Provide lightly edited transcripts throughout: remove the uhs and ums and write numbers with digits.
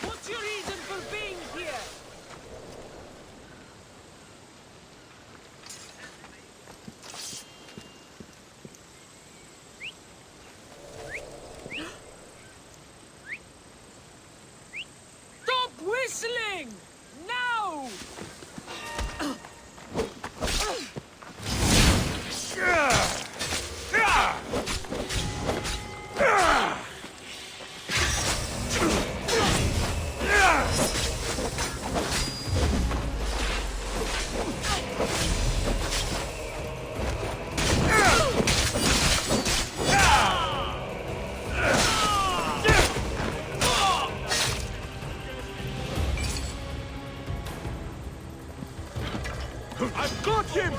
What's your reason for being here? Stop whistling! Now! I've got him!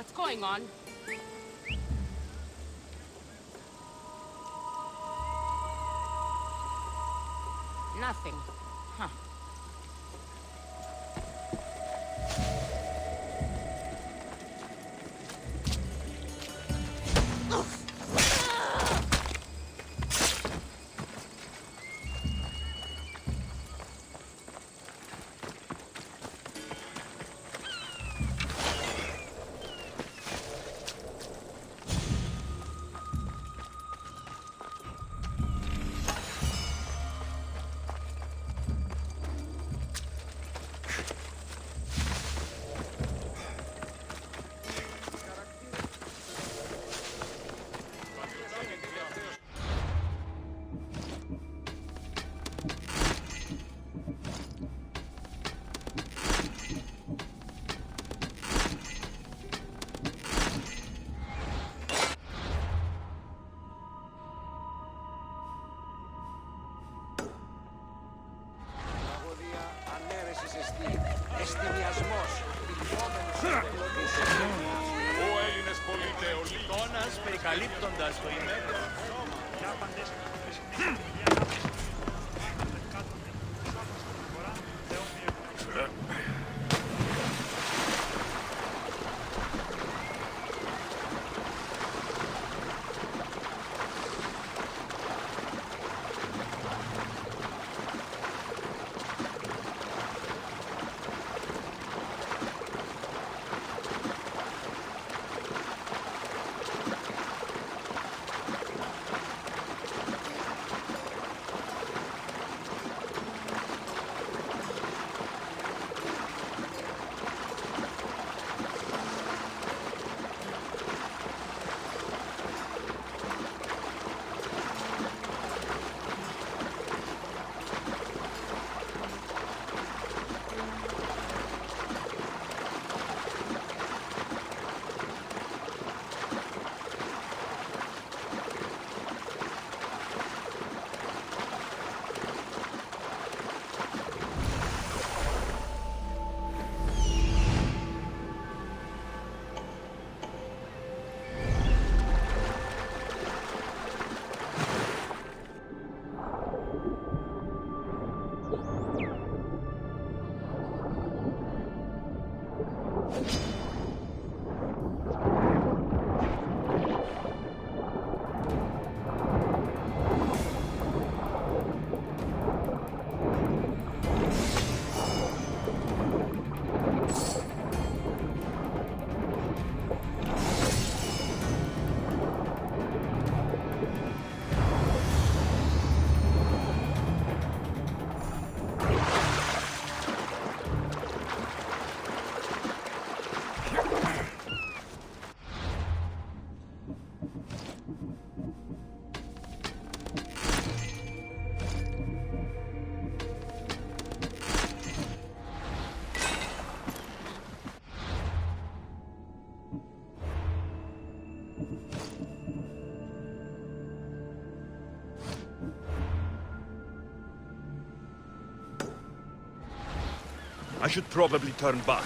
What's going on? Nothing. Huh. καλύπτοντας το ημέρος. I should probably turn back.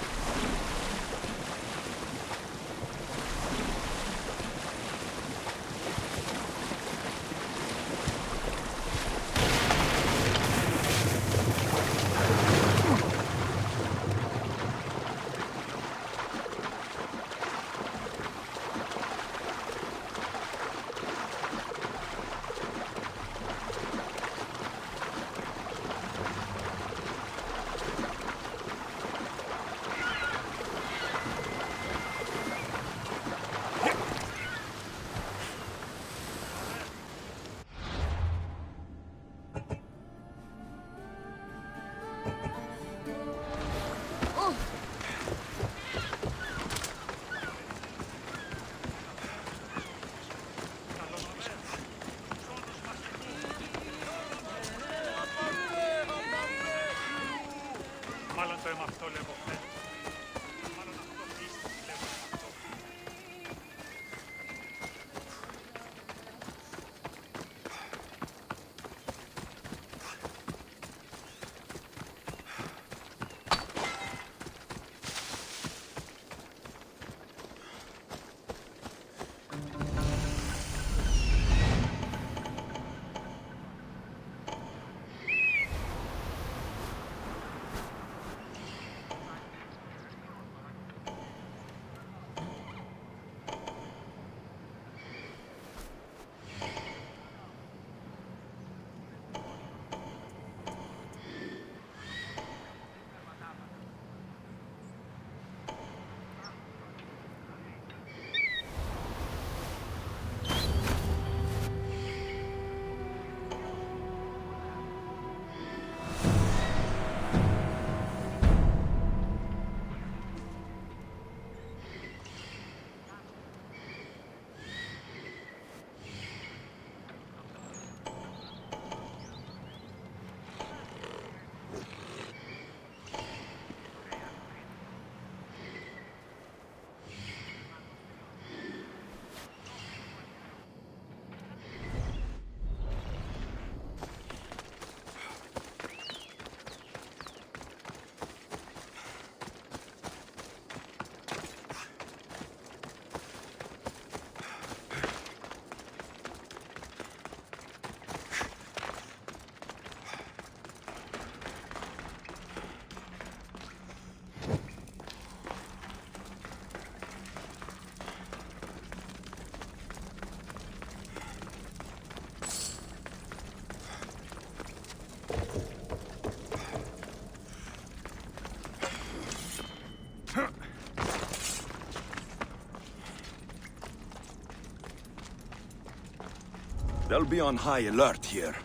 They'll be on high alert here.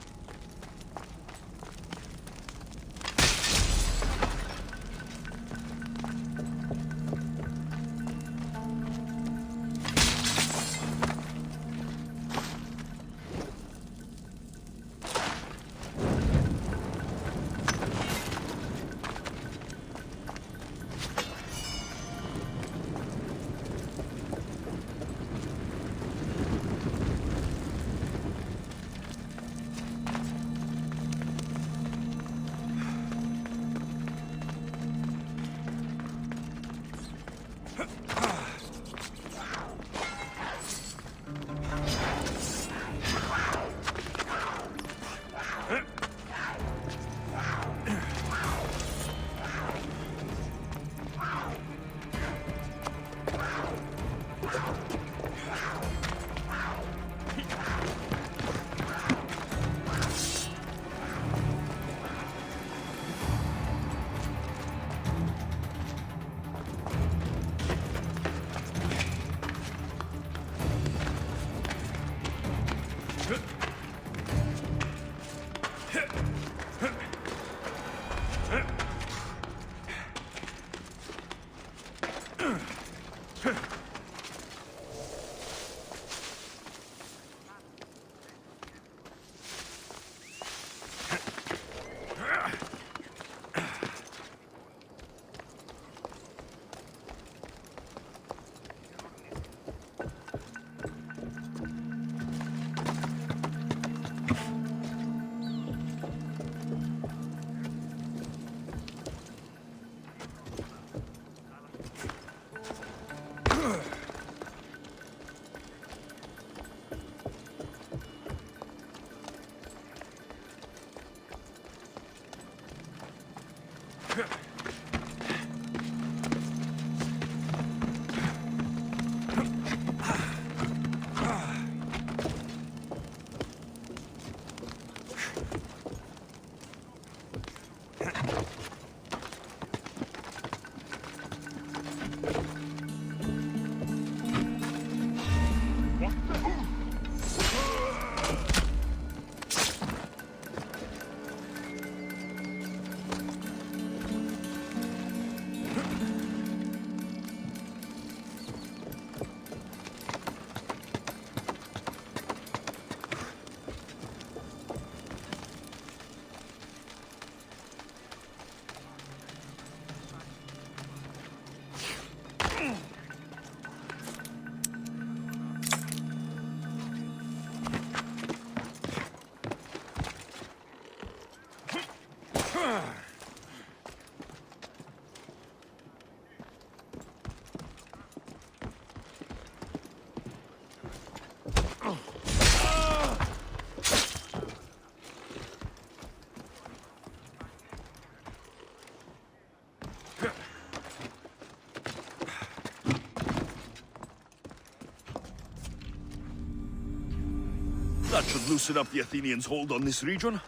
That should loosen up the Athenians' hold on this region.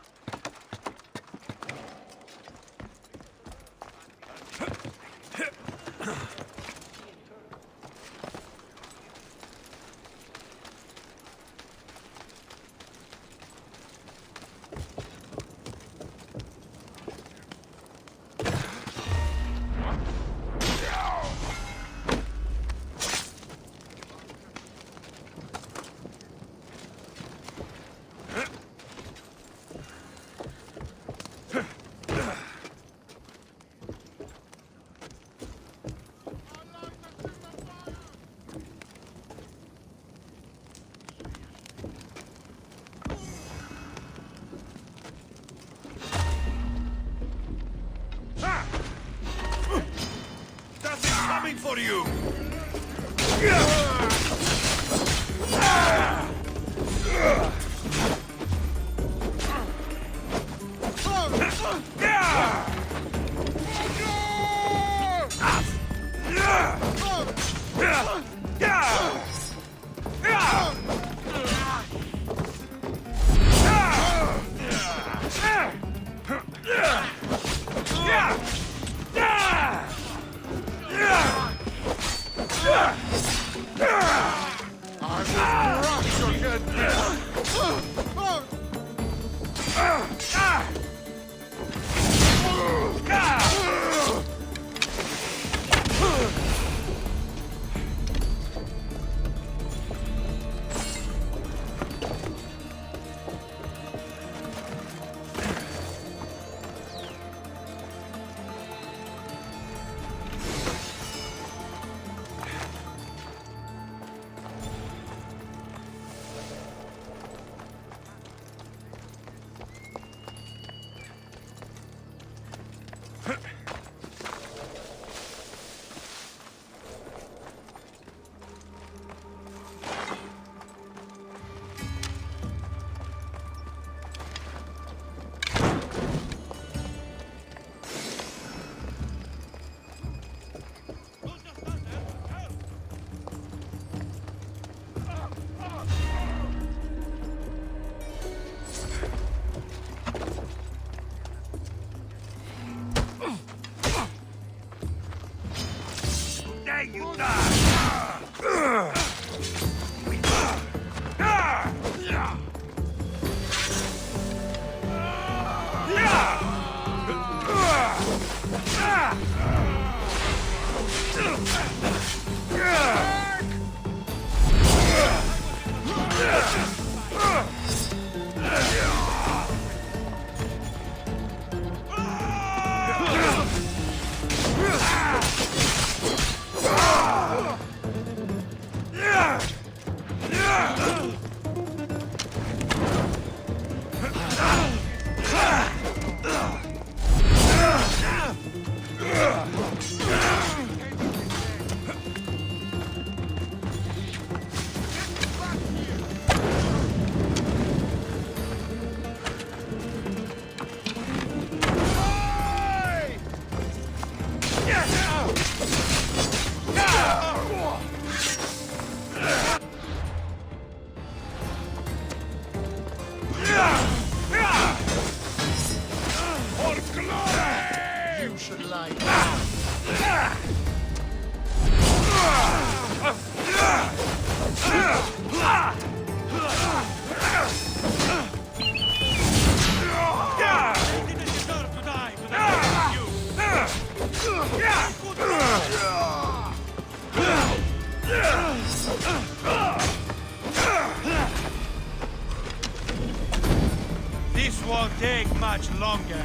This won't take much longer.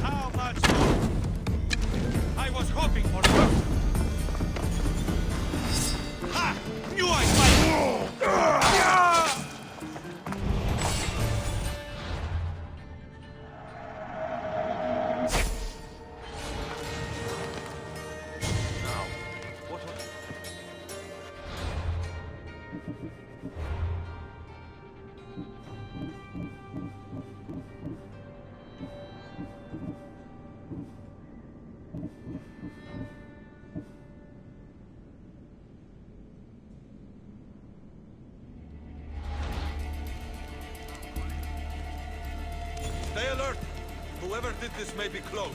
How much more? I was hoping for it. Ha! Knew I'd fight! Stay alert! Whoever did this may be close.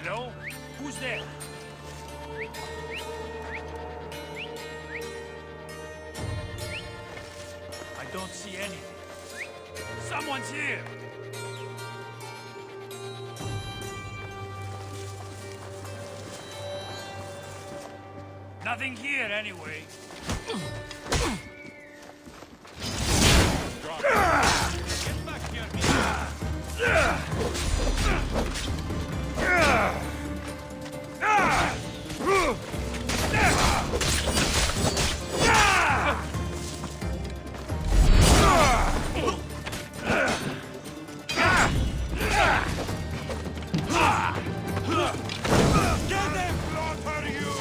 Hello? Who's there? I don't see anything. Someone's here! Nothing here, anyway. Get back here, Neda. Get them, slaughter you!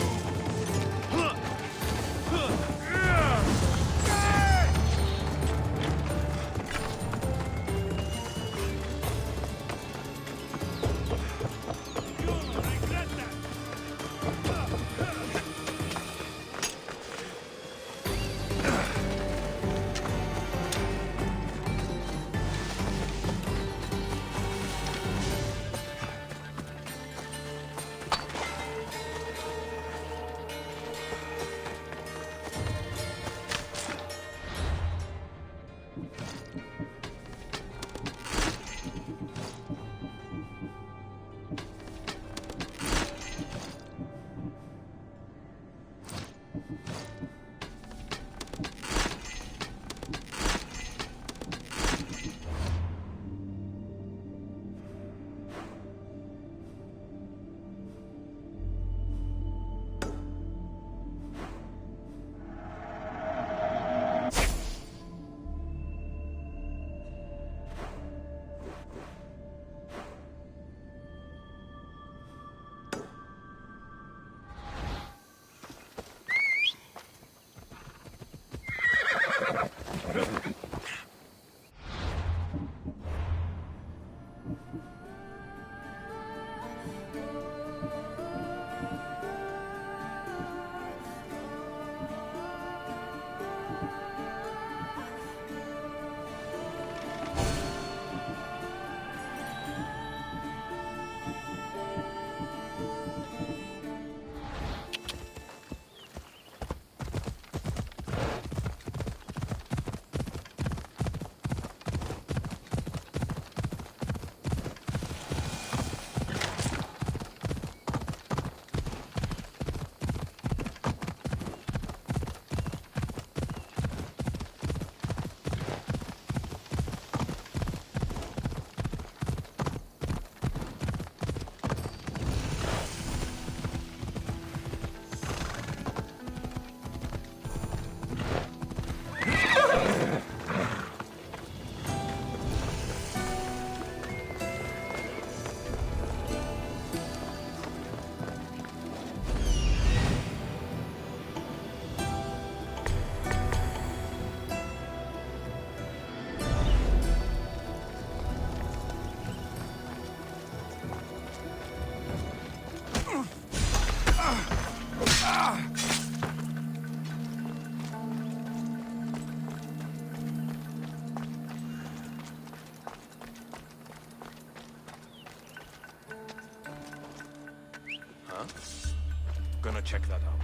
gonna check that out.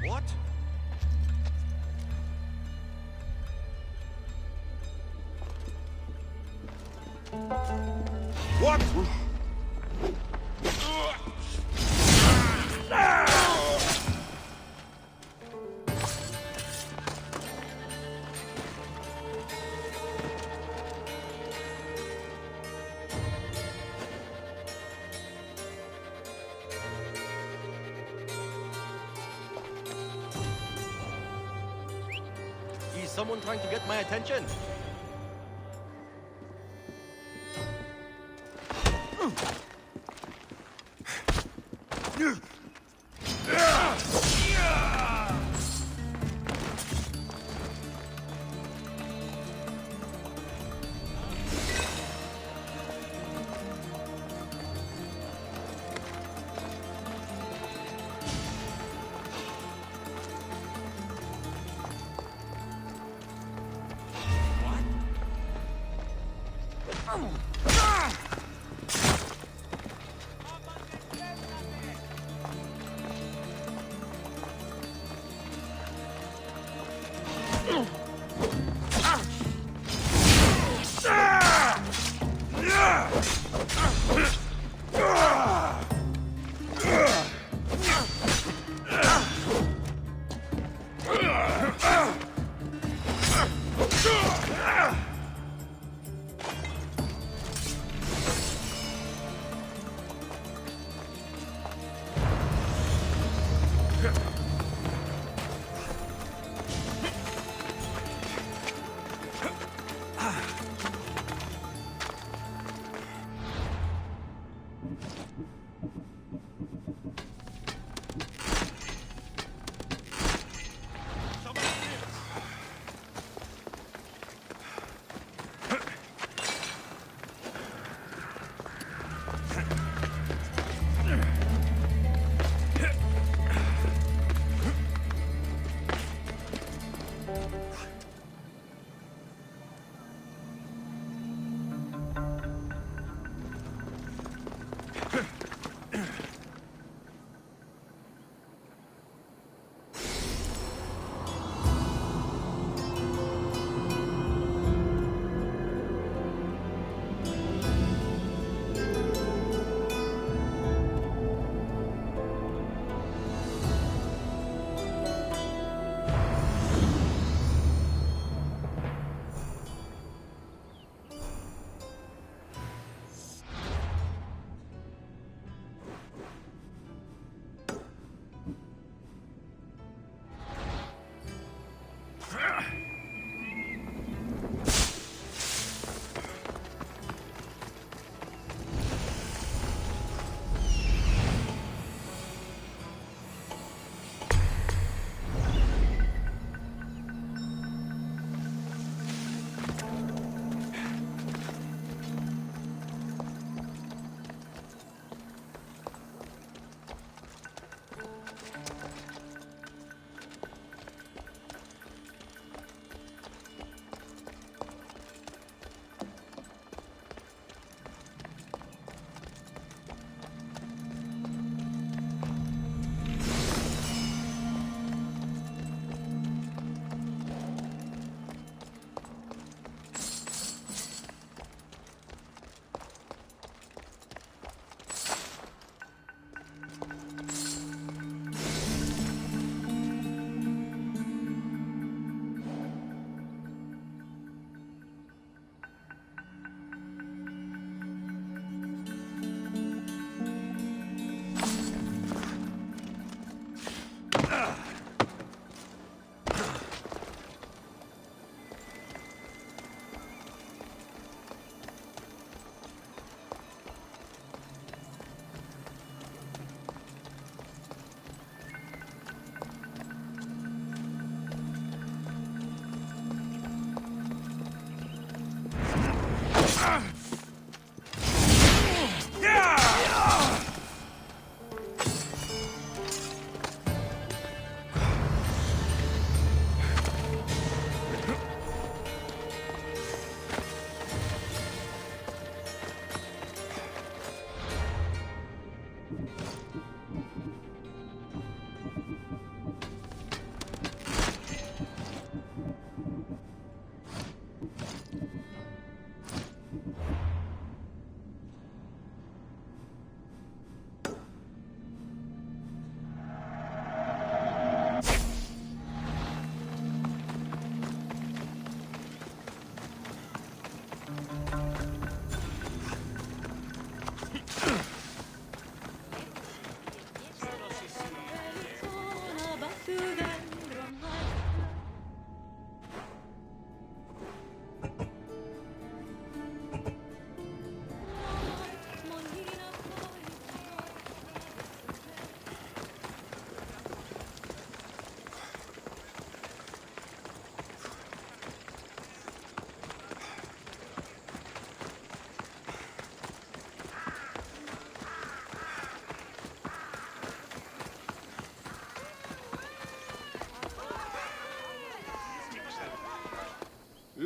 What? What? Is someone trying to get my attention?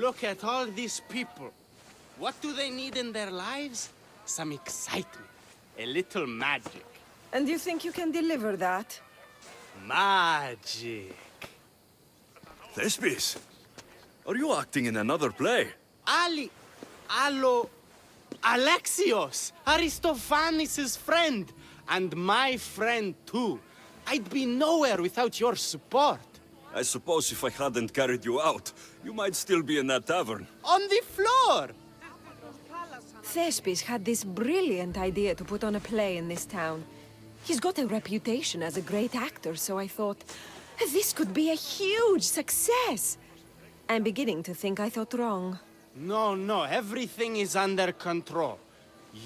Look at all these people. What do they need in their lives? Some excitement. A little magic. And you think you can deliver that? Magic. Thespis, are you acting in another play? Alexios, Aristophanes' friend, and my friend too. I'd be nowhere without your support. I suppose if I hadn't carried you out, you might still be in that tavern. On the floor! Thespis had this brilliant idea to put on a play in this town. He's got a reputation as a great actor, so I thought, this could be a huge success. I'm beginning to think I thought wrong. No, everything is under control.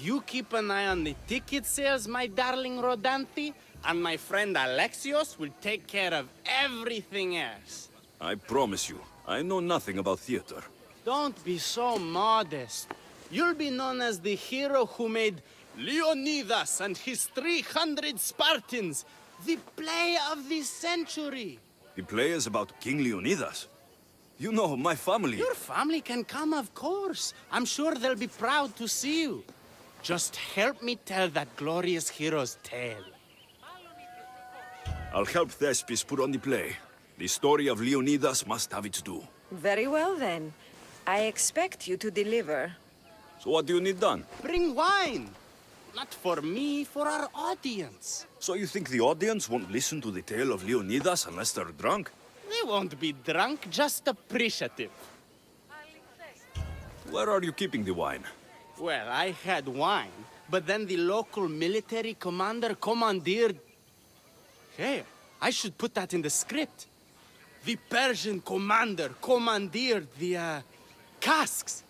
You keep an eye on the ticket sales, my darling Rodanti, and my friend Alexios will take care of everything else. I promise you, I know nothing about theater. Don't be so modest. You'll be known as the hero who made Leonidas and his 300 Spartans, the play of the century. The play is about King Leonidas. You know, my family... Your family can come, of course. I'm sure they'll be proud to see you. Just help me tell that glorious hero's tale. I'll help Thespis put on the play. The story of Leonidas must have its due. Very well then. I expect you to deliver. So what do you need done? Bring wine. Not for me, for our audience. So you think the audience won't listen to the tale of Leonidas unless they're drunk? They won't be drunk, just appreciative. Where are you keeping the wine? Well, I had wine, but then the local military commander commandeered... Hey, I should put that in the script. The Persian commander commandeered the, casks.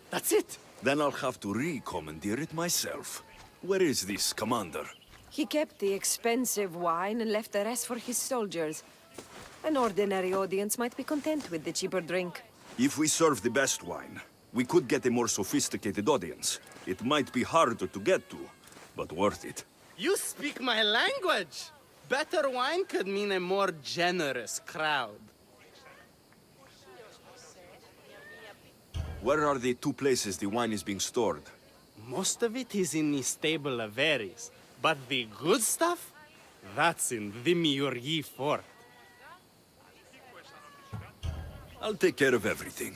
That's it. Then I'll have to re-commandeer it myself. Where is this commander? He kept the expensive wine and left the rest for his soldiers. An ordinary audience might be content with the cheaper drink. If we serve the best wine, we could get a more sophisticated audience. It might be harder to get to, but worth it. You speak my language. Better wine could mean a more generous crowd. Where are the two places the wine is being stored? Most of it is in the stable of Elis, but the good stuff, that's in Demiurgi fort. I'll take care of everything.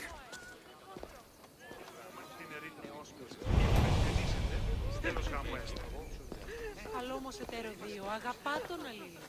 Καλό όμως ετεροδίο, αγαπά τον αλλήλο.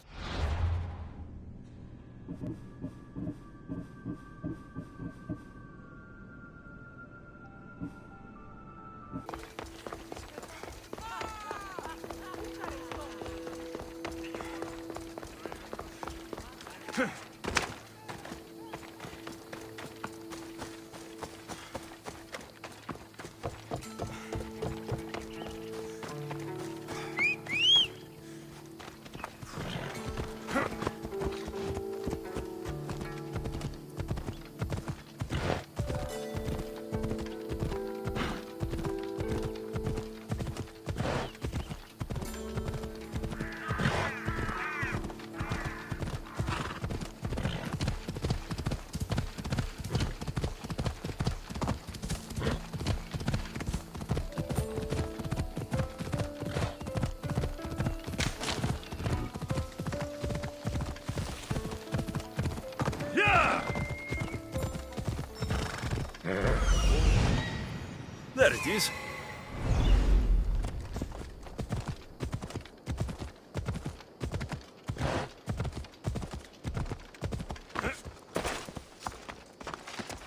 There it is.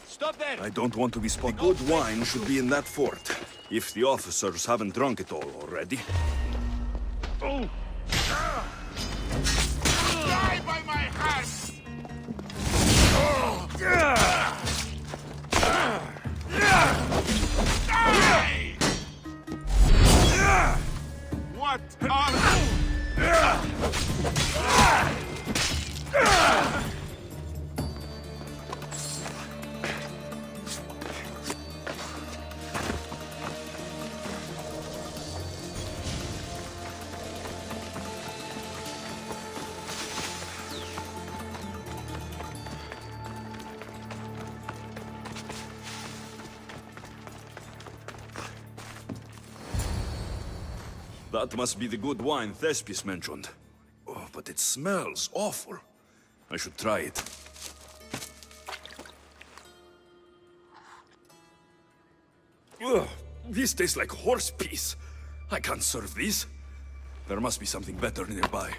Stop there! I don't want to be spotted. Good wine should be in that fort, if the officers haven't drunk it all already. Oh! Die by my hand! Die! What are you? That must be the good wine Thespis mentioned. Oh, but it smells awful. I should try it. Ugh, this tastes like horse piss. I can't serve this. There must be something better nearby.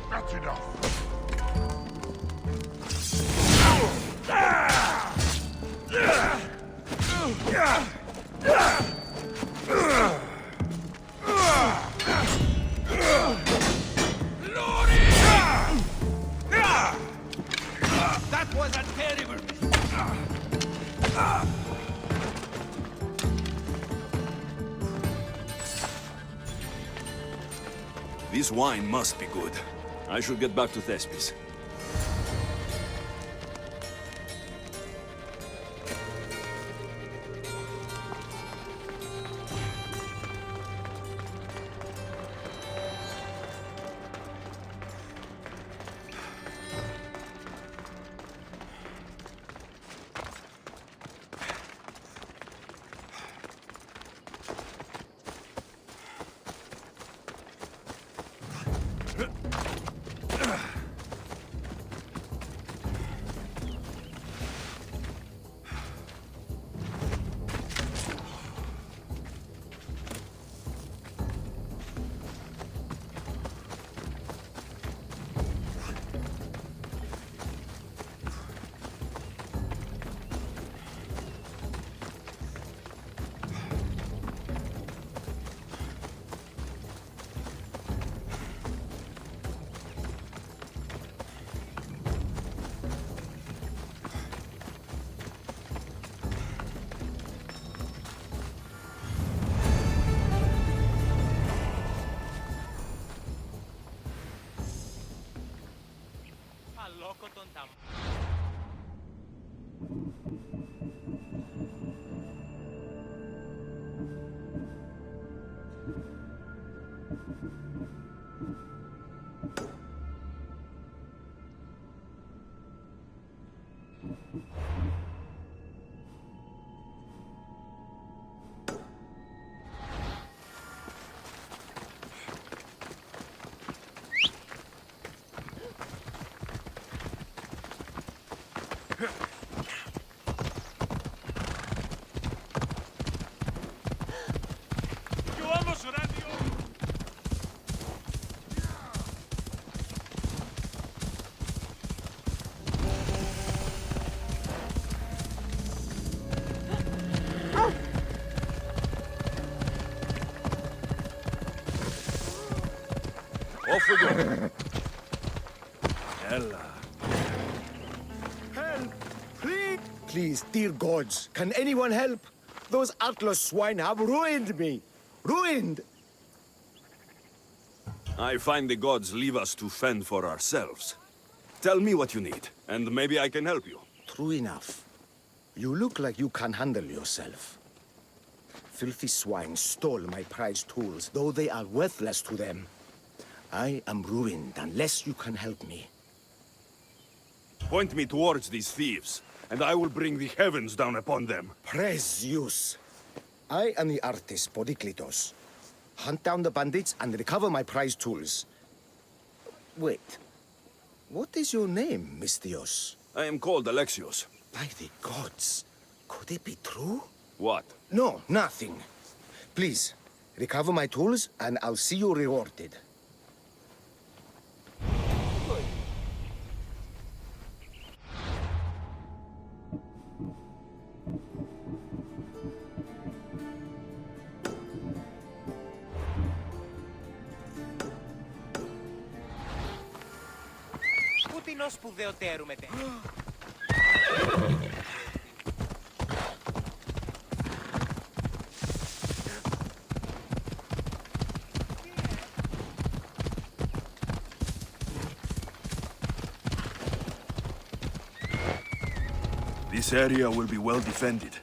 That's enough. That was a terrible This wine must be good. I should get back to Thespis. Off we go. Ella. Help! Please! Please, dear gods, can anyone help? Those Atlas swine have ruined me! Ruined! I find the gods leave us to fend for ourselves. Tell me what you need, and maybe I can help you. True enough. You look like you can handle yourself. Filthy swine stole my prized tools, though they are worthless to them. I am ruined unless you can help me. Point me towards these thieves, and I will bring the heavens down upon them. Praise Zeus! I am the artist Podiklitos. Hunt down the bandits and recover my prized tools. Wait. What is your name, Mystios? I am called Alexios. By the gods. Could it be true? What? No, nothing. Please, recover my tools and I'll see you rewarded. Ποιο σπουδαιοτέρου μετέ. This area will be well defended.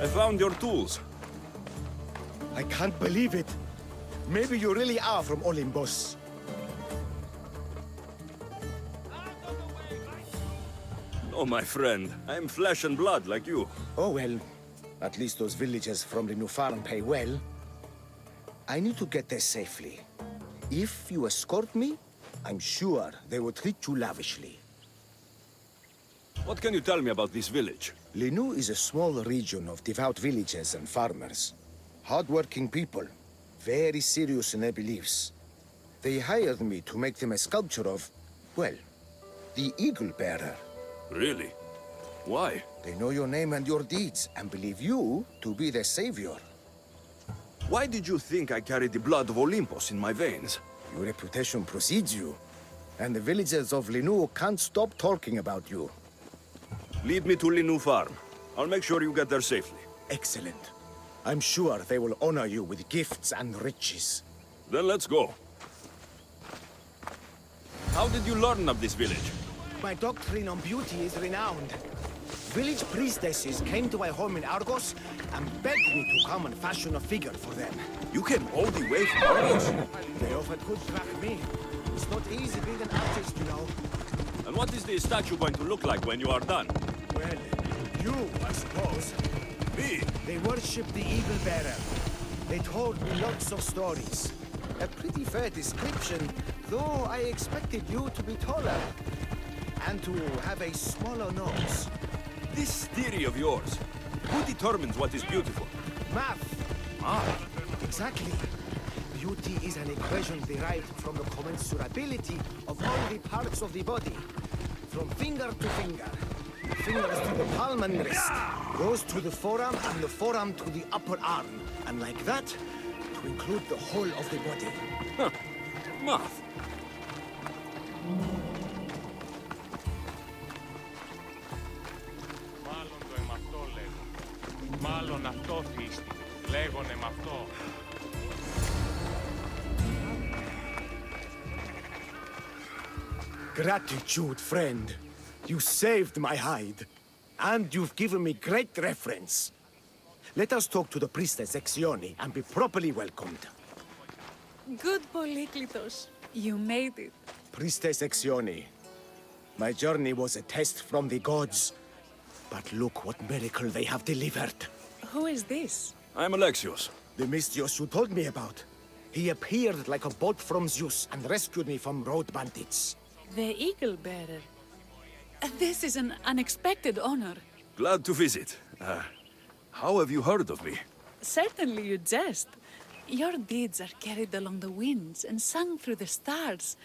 I found your tools. I can't believe it. Maybe you really are from Olympus. No, my friend. I'm flesh and blood like you. Oh well, at least those villagers from the new farm pay well. I need to get there safely. If you escort me, I'm sure they will treat you lavishly. What can you tell me about this village? Linu is a small region of devout villagers and farmers. Hard-working people, very serious in their beliefs. They hired me to make them a sculpture of, well, the Eagle Bearer. Really? Why? They know your name and your deeds, and believe you to be their savior. Why did you think I carried the blood of Olympus in my veins? Your reputation precedes you, and the villagers of Linu can't stop talking about you. Lead me to Linu Farm. I'll make sure you get there safely. Excellent. I'm sure they will honor you with gifts and riches. Then let's go. How did you learn of this village? My doctrine on beauty is renowned. Village priestesses came to my home in Argos and begged me to come and fashion a figure for them. You came all the way from Argos? They offered good track me. It's not easy being an artist, you know. And what is the statue going to look like when you are done? Well, you, I suppose. Me? They worship the Eagle Bearer. They told me lots of stories. A pretty fair description, though I expected you to be taller. And to have a smaller nose. This theory of yours, who determines what is beautiful? Math. Ah, Exactly. Beauty is an equation derived from the commensurability of all the parts of the body. From finger to finger. Fingers to the palm and wrist. Goes to the forearm and the forearm to the upper arm. And like that, to include the whole of the body. huh. Math. Μάλλον το εμαυτό λέγω. Μάλλον αυτό θύστη. Λέγονε μ' αυτό. Gratitude, friend. You saved my hide. And you've given me great reference. Let us talk to the priestess Exioni and be properly welcomed. Good, Polyklitos. You made it. Priestess Exioni, my journey was a test from the gods. But look what miracle they have delivered. Who is this? I'm Alexios. The Mystios you told me about. He appeared like a bolt from Zeus and rescued me from road bandits. The Eagle Bearer. This is an unexpected honor. Glad to visit. How have you heard of me? Certainly you jest. Your deeds are carried along the winds and sung through the stars.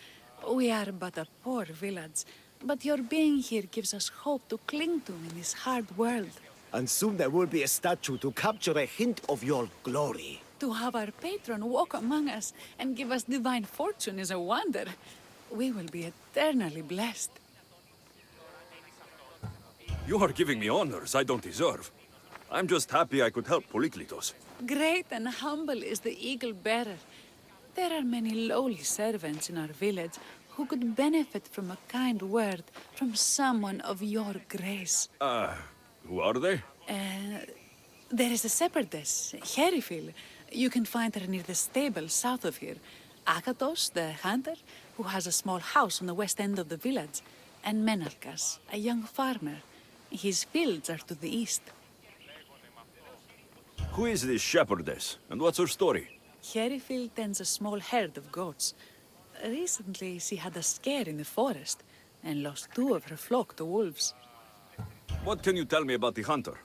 We are but a poor village, but your being here gives us hope to cling to in this hard world. And soon there will be a statue to capture a hint of your glory. To have our patron walk among us and give us divine fortune is a wonder. We will be eternally blessed. You are giving me honors I don't deserve. I'm just happy I could help Polyklitos. Great and humble is the Eagle Bearer. There are many lowly servants in our village who could benefit from a kind word from someone of your grace. Who are they? There is a shepherdess, Herifil. You can find her near the stable south of here. Akatos, the hunter, who has a small house on the west end of the village. And Menalkas, a young farmer. His fields are to the east. Who is this shepherdess, and what's her story? Herifil tends a small herd of goats. Recently, she had a scare in the forest and lost 2 of her flock to wolves. What can you tell me about the hunter?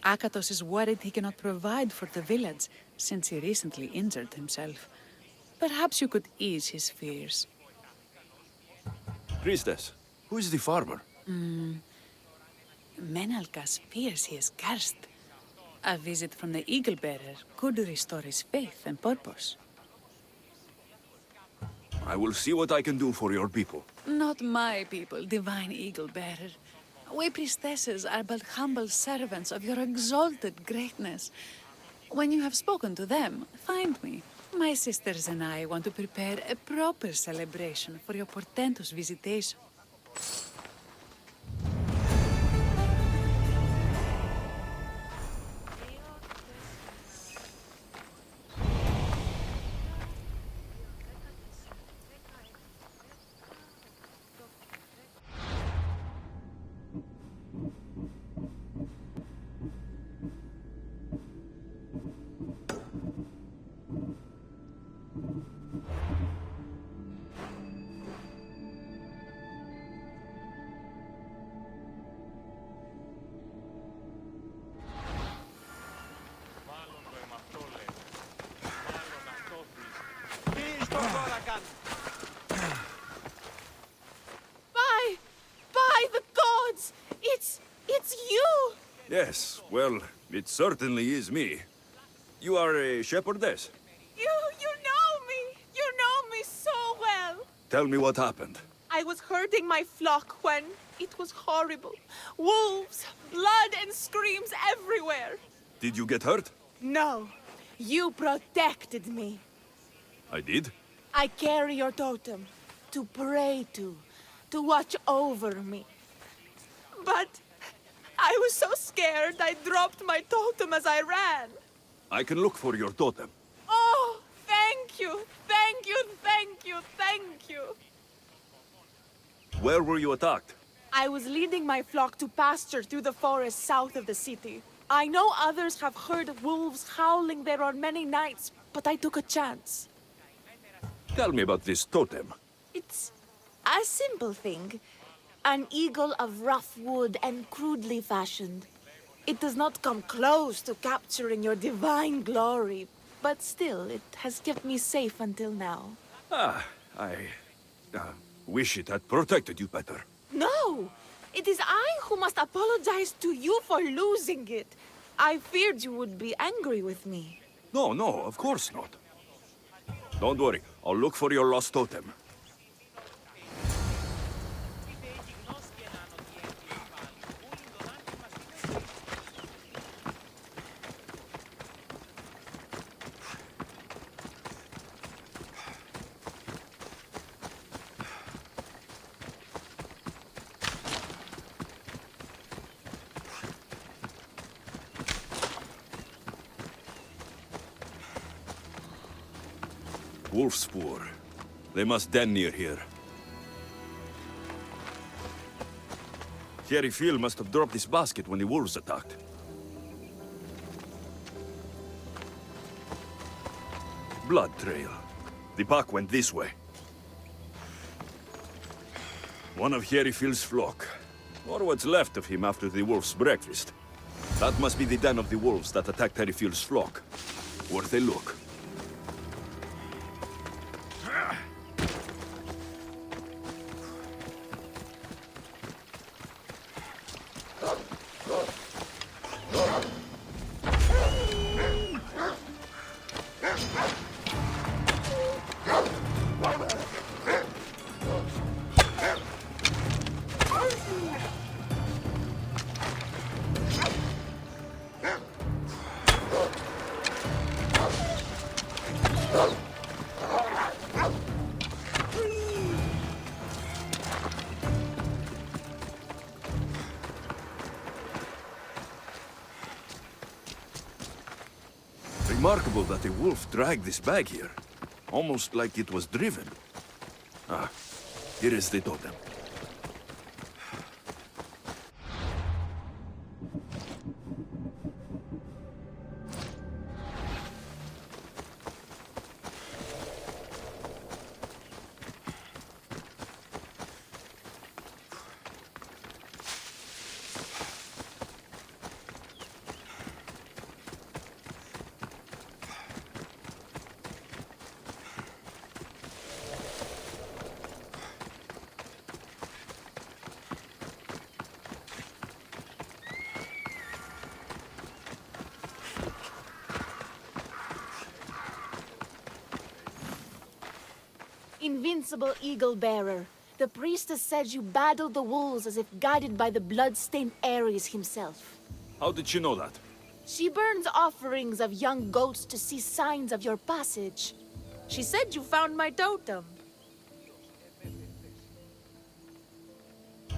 Akatos is worried he cannot provide for the village since he recently injured himself. Perhaps you could ease his fears. Priestess, who is the farmer? Menalkas fears he is cursed. A visit from the Eagle Bearer could restore his faith and purpose. I will see what I can do for your people. Not my people, divine Eagle Bearer. We priestesses are but humble servants of your exalted greatness. When you have spoken to them, find me. My sisters and I want to prepare a proper celebration for your portentous visitation. By the gods! It's you! Yes, well, it certainly is me. You are a shepherdess? You know me! You know me so well! Tell me what happened. I was herding my flock when it was horrible. Wolves, blood and screams everywhere. Did you get hurt? No, you protected me. I did? I carry your totem to pray to watch over me. But I was so scared I dropped my totem as I ran. I can look for your totem. Oh, thank you, thank you, thank you, thank you. Where were you attacked? I was leading my flock to pasture through the forest south of the city. I know others have heard wolves howling there on many nights, but I took a chance. Tell me about this totem. It's a simple thing. An eagle of rough wood and crudely fashioned. It does not come close to capturing your divine glory, but still, it has kept me safe until now. I wish it had protected you better. No! It is I who must apologize to you for losing it. I feared you would be angry with me. No, of course not. Don't worry, I'll look for your lost totem. Wolf spoor. They must den near here. Thierry Phil must have dropped his basket when the wolves attacked. Blood trail. The pack went this way. One of Thierry Phil's flock. Or what's left of him after the wolf's breakfast. That must be the den of the wolves that attacked Thierry Phil's flock. Worth a look. Remarkable that a wolf dragged this bag here. Almost like it was driven. Ah, here is the totem. Invincible Eagle-Bearer, the priestess said you battled the wolves as if guided by the blood-stained Ares himself. How did she know that? She burns offerings of young goats to see signs of your passage. She said you found my totem.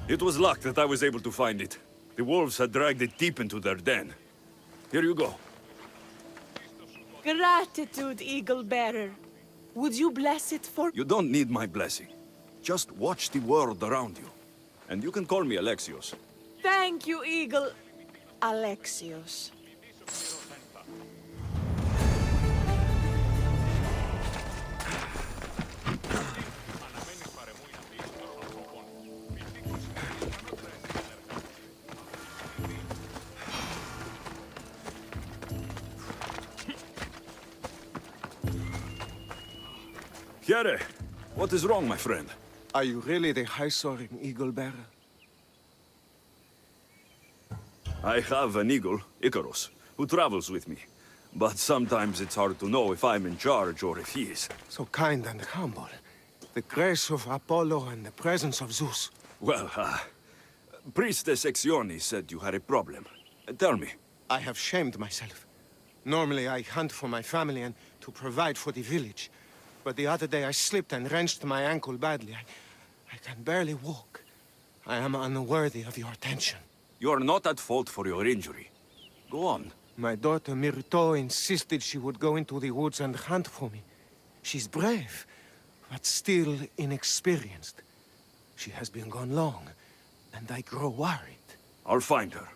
It was luck that I was able to find it. The wolves had dragged it deep into their den. Here you go. Gratitude, Eagle-Bearer. Would you bless it for... You don't need my blessing. Just watch the world around you. And you can call me Alexios. Thank you, Eagle... Alexios. Thierry, what is wrong, my friend? Are you really the high-soaring Eagle-Bearer? I have an eagle, Icarus, who travels with me. But sometimes it's hard to know if I'm in charge or if he is. So kind and humble. The grace of Apollo and the presence of Zeus. Well, Priestess Exione said you had a problem. Tell me. I have shamed myself. Normally I hunt for my family and to provide for the village. But the other day I slipped and wrenched my ankle badly. I can barely walk. I am unworthy of your attention. You are not at fault for your injury. Go on. My daughter Myrto insisted she would go into the woods and hunt for me. She's brave, but still inexperienced. She has been gone long, and I grow worried. I'll find her.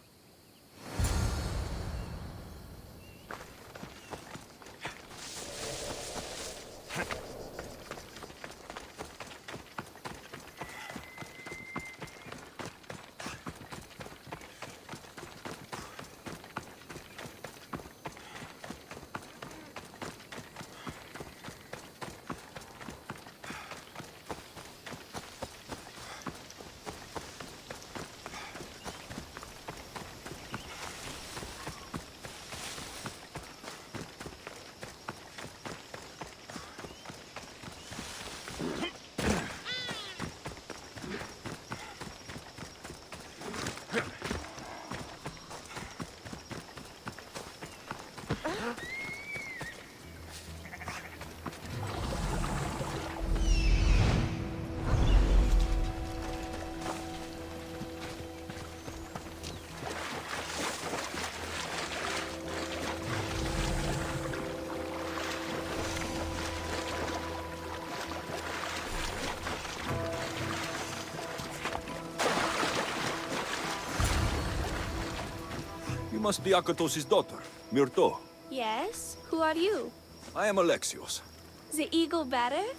must be Akatos' daughter, Myrto. Yes? Who are you? I am Alexios. The Eagle Bearer?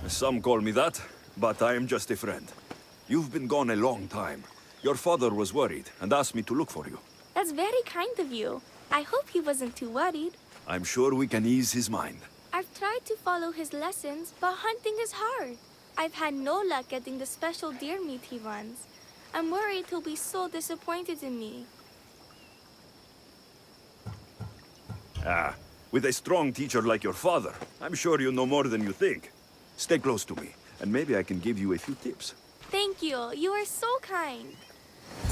Some call me that, but I am just a friend. You've been gone a long time. Your father was worried and asked me to look for you. That's very kind of you. I hope he wasn't too worried. I'm sure we can ease his mind. I've tried to follow his lessons, but hunting is hard. I've had no luck getting the special deer meat he runs. I'm worried he'll be so disappointed in me. Ah, with a strong teacher like your father, I'm sure you know more than you think. Stay close to me, and maybe I can give you a few tips. Thank you. You are so kind.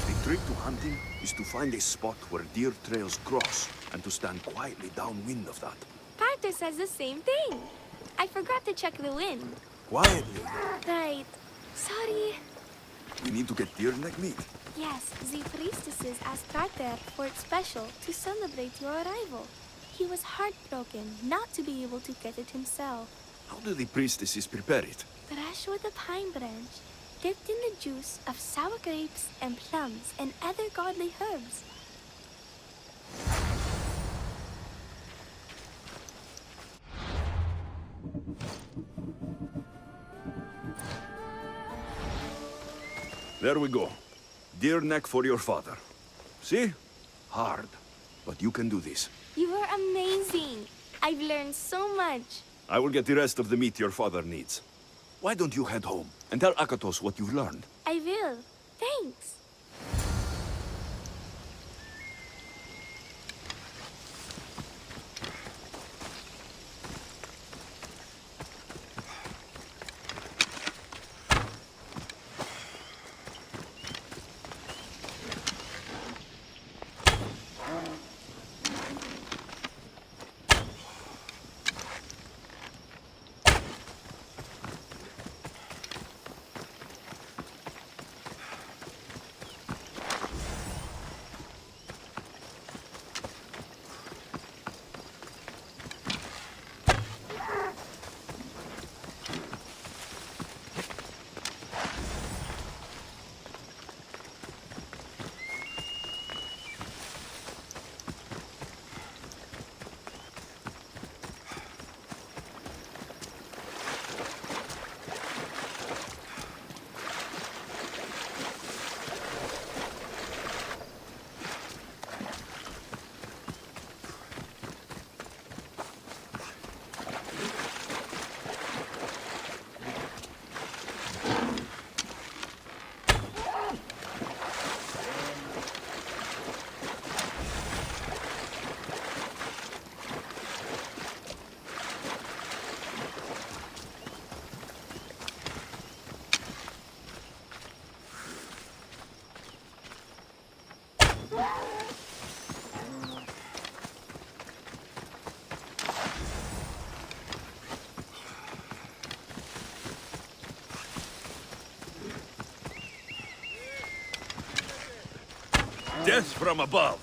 The trick to hunting is to find a spot where deer trails cross, and to stand quietly downwind of that. Carter says the same thing. I forgot to check the wind. Quietly. Right. Sorry. We need to get deer neck meat. Yes, the priestesses asked Carter for it special to celebrate your arrival. He was heartbroken not to be able to get it himself. How do the priestesses prepare it? Fresh with a pine branch, dipped in the juice of sour grapes and plums and other godly herbs. There we go. Deer neck for your father. See? Hard. But you can do this. You are amazing. I've learned so much. I will get the rest of the meat your father needs. Why don't you head home and tell Akatos what you've learned? I will. Thanks. Death from above.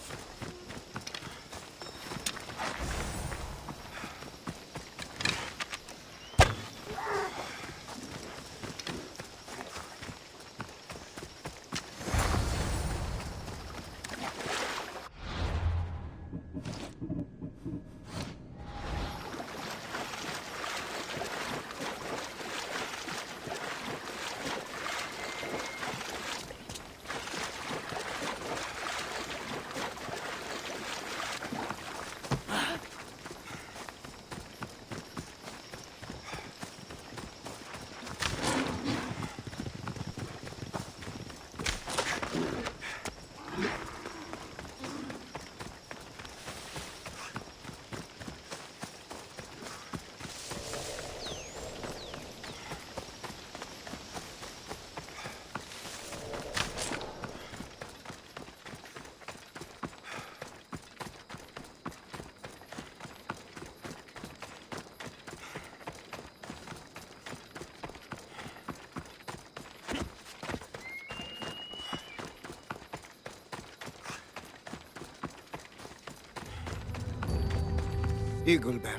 Eagle Bearer,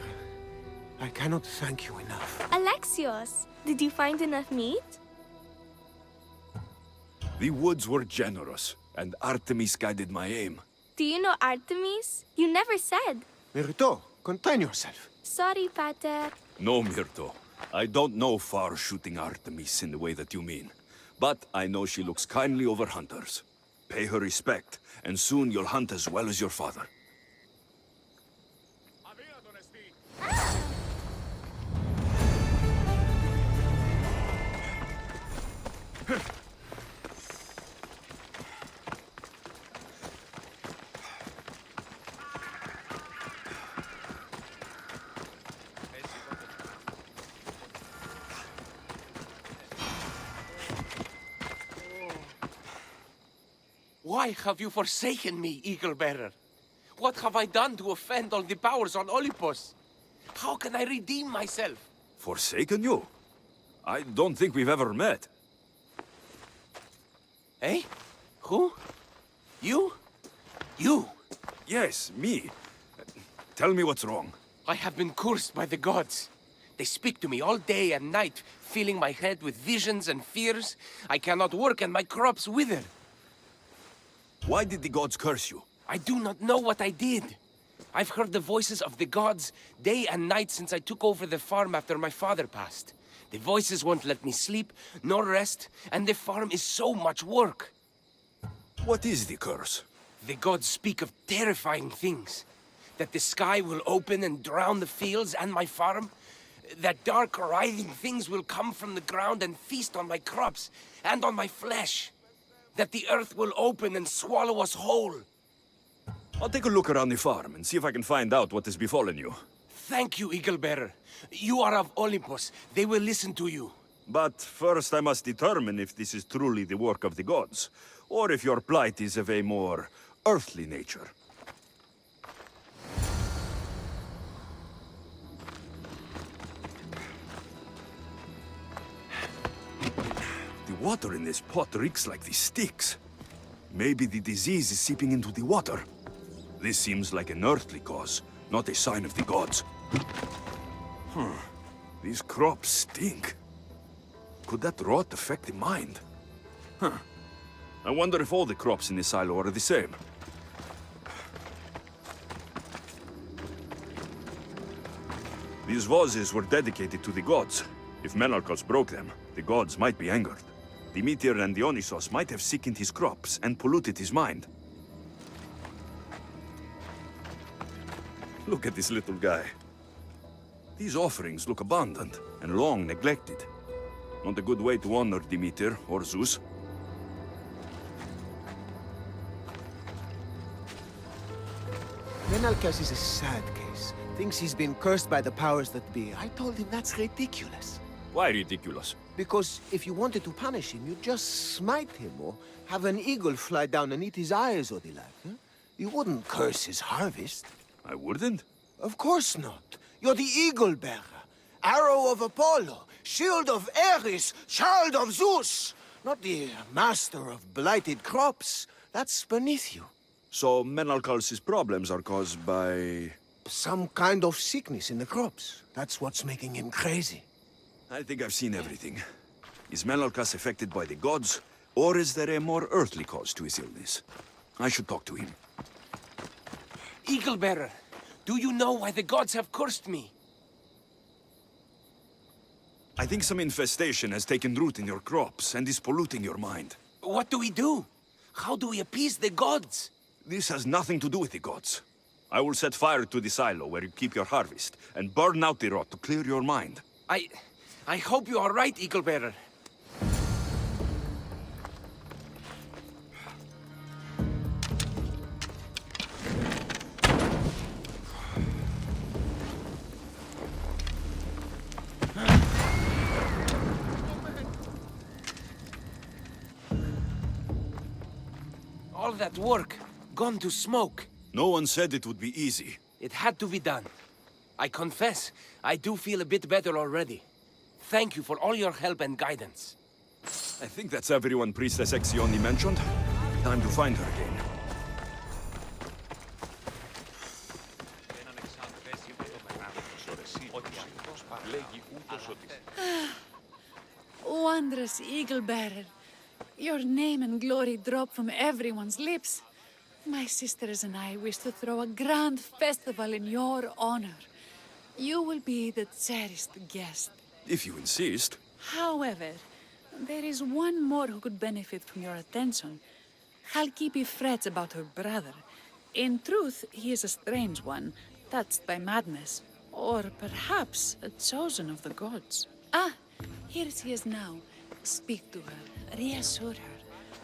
I cannot thank you enough. Alexios, did you find enough meat? The woods were generous, and Artemis guided my aim. Do you know Artemis? You never said. Myrto, contain yourself. Sorry, Pater. No, Myrto. I don't know far-shooting Artemis in the way that you mean. But I know she looks kindly over hunters. Pay her respect, and soon you'll hunt as well as your father. Why have you forsaken me, Eagle-Bearer? What have I done to offend all the powers on Olympus? How can I redeem myself? Forsaken you? I don't think we've ever met. Eh? Who? You? You? Yes, me. Tell me what's wrong. I have been cursed by the gods. They speak to me all day and night, filling my head with visions and fears. I cannot work and my crops wither. Why did the gods curse you? I do not know what I did. I've heard the voices of the gods day and night since I took over the farm after my father passed. The voices won't let me sleep, nor rest, and the farm is so much work. What is the curse? The gods speak of terrifying things. That the sky will open and drown the fields and my farm. That dark, writhing things will come from the ground and feast on my crops and on my flesh. That the earth will open and swallow us whole. I'll take a look around the farm and see if I can find out what has befallen you. Thank you, Eagle-Bearer. You are of Olympus. They will listen to you. But first I must determine if this is truly the work of the gods, or if your plight is of a more earthly nature. The water in this pot reeks like the sticks. Maybe the disease is seeping into the water. This seems like an earthly cause, not a sign of the gods. These crops stink. Could that rot affect the mind? I wonder if all the crops in this silo are the same. These vases were dedicated to the gods. If Menalcos broke them, the gods might be angered. Demeter and Dionysos might have sickened his crops and polluted his mind. Look at this little guy. These offerings look abandoned and long neglected. Not a good way to honor Demeter or Zeus. Menalcas is a sad case. Thinks he's been cursed by the powers that be. I told him that's ridiculous. Why ridiculous? Because if you wanted to punish him, you'd just smite him or have an eagle fly down and eat his eyes or the like. Huh? You wouldn't curse his harvest. I wouldn't? Of course not. You're the eagle-bearer. Arrow of Apollo, shield of Elis, child of Zeus. Not the master of blighted crops. That's beneath you. So Menalcal's problems are caused by... some kind of sickness in the crops. That's what's making him crazy. I think I've seen everything. Is Menalcas affected by the gods, or is there a more earthly cause to his illness? I should talk to him. Eagle-Bearer, do you know why the gods have cursed me? I think some infestation has taken root in your crops and is polluting your mind. What do we do? How do we appease the gods? This has nothing to do with the gods. I will set fire to the silo where you keep your harvest, and burn out the rot to clear your mind. I hope you are right, Eagle-Bearer. All that work, gone to smoke. No one said it would be easy. It had to be done. I confess, I do feel a bit better already. Thank you for all your help and guidance. I think that's everyone Priestess Exione mentioned. Time to find her again. Wondrous Eagle-Bearer. Your name and glory drop from everyone's lips. My sisters and I wish to throw a grand festival in your honor. You will be the cherished guest. If you insist. However, there is one more who could benefit from your attention. Halkipi frets about her brother. In truth, he is a strange one, touched by madness. Or perhaps a chosen of the gods. Ah, here she is now. Speak to her, reassure her,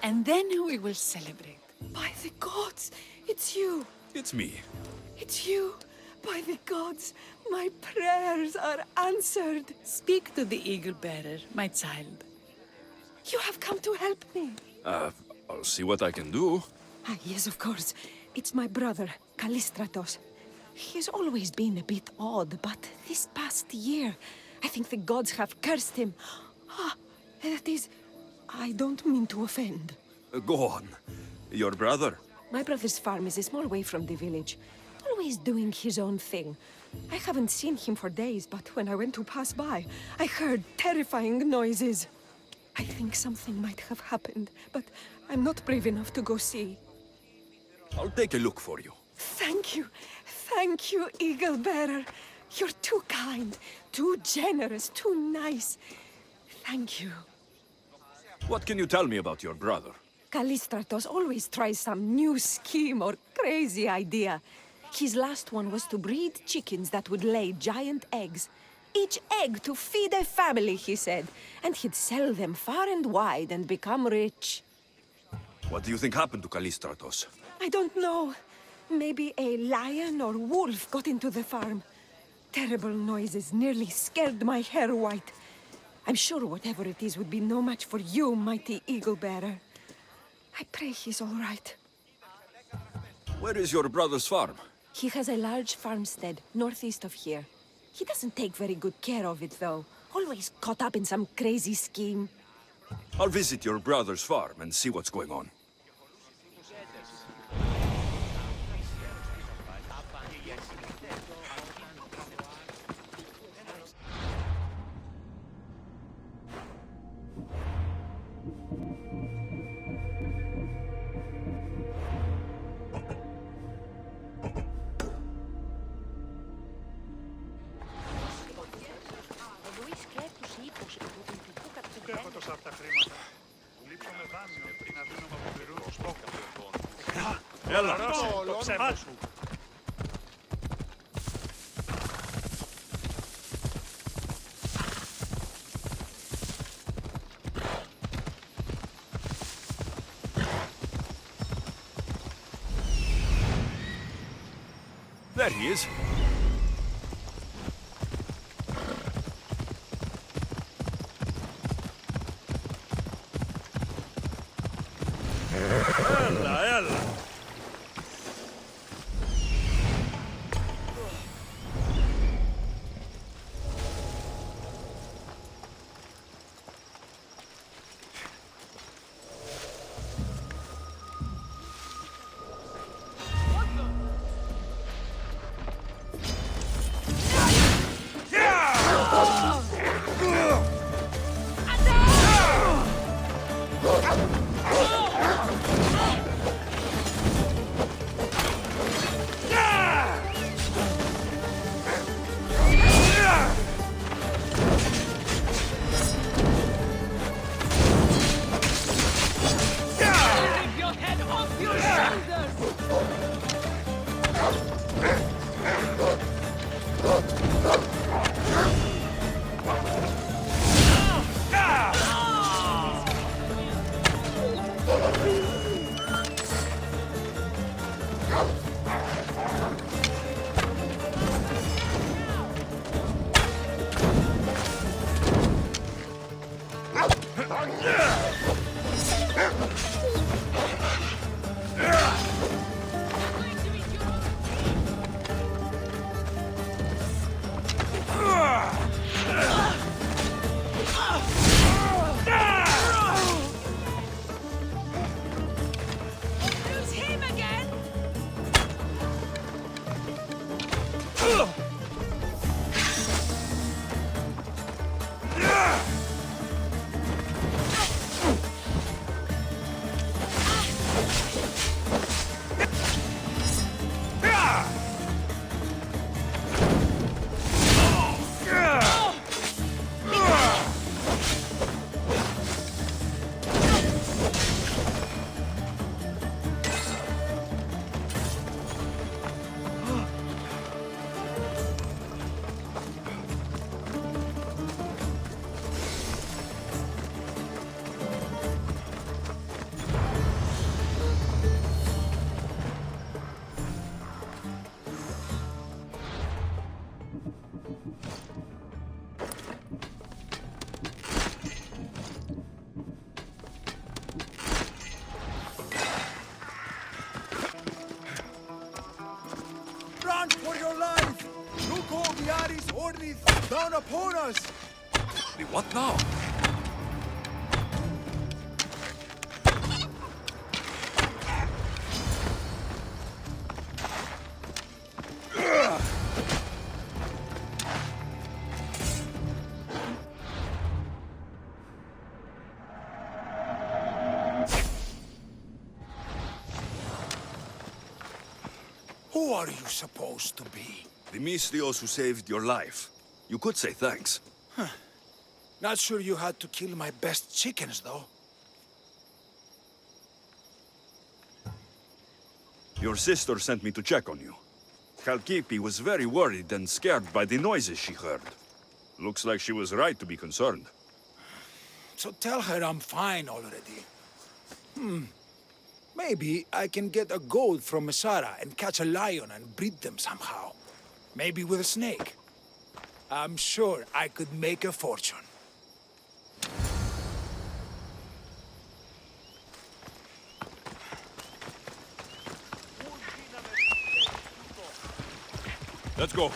and then we will celebrate. By the gods, it's you. It's me. It's you. By the gods, my prayers are answered. Speak to the Eagle Bearer, my child. You have come to help me. I'll see what I can do. Ah, yes, of course. It's my brother, Kallistratos. He's always been a bit odd, but this past year, I think the gods have cursed him. Ah, that is, I don't mean to offend. Go on. Your brother? My brother's farm is a small way from the village. Always doing his own thing. I haven't seen him for days, but when I went to pass by, I heard terrifying noises. I think something might have happened, but I'm not brave enough to go see. I'll take a look for you. Thank you. Thank you, Eagle Bearer. You're too kind, too generous, too nice. Thank you. What can you tell me about your brother? Kallistratos always tries some new scheme or crazy idea. His last one was to breed chickens that would lay giant eggs. Each egg to feed a family, he said. And he'd sell them far and wide and become rich. What do you think happened to Kallistratos? I don't know. Maybe a lion or wolf got into the farm. Terrible noises nearly scared my hair white. I'm sure whatever it is would be no match for you, mighty Eagle Bearer. I pray he's all right. Where is your brother's farm? He has a large farmstead northeast of here. He doesn't take very good care of it, though. Always caught up in some crazy scheme. I'll visit your brother's farm and see what's going on. Έλα, το ψέμα σου. There he is. Έλα, έλα. underneath! Down upon us! What now? Who are you supposed to be? The Mystios who saved your life. You could say thanks. Not sure you had to kill my best chickens, though. Your sister sent me to check on you. Kalkipi was very worried and scared by the noises she heard. Looks like she was right to be concerned. So tell her I'm fine already. Maybe I can get a gold from Mesara and catch a lion and breed them somehow. Maybe with a snake. I'm sure I could make a fortune. Let's go.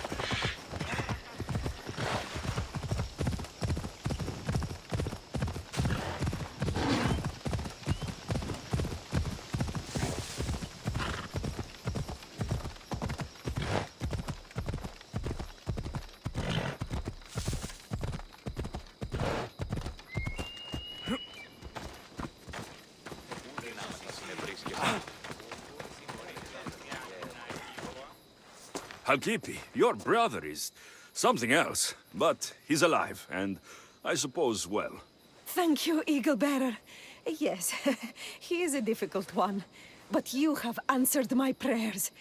Kalkipi, your brother is something else, but he's alive, and I suppose well. Thank you, Eagle Bearer. Yes, he is a difficult one, but you have answered my prayers.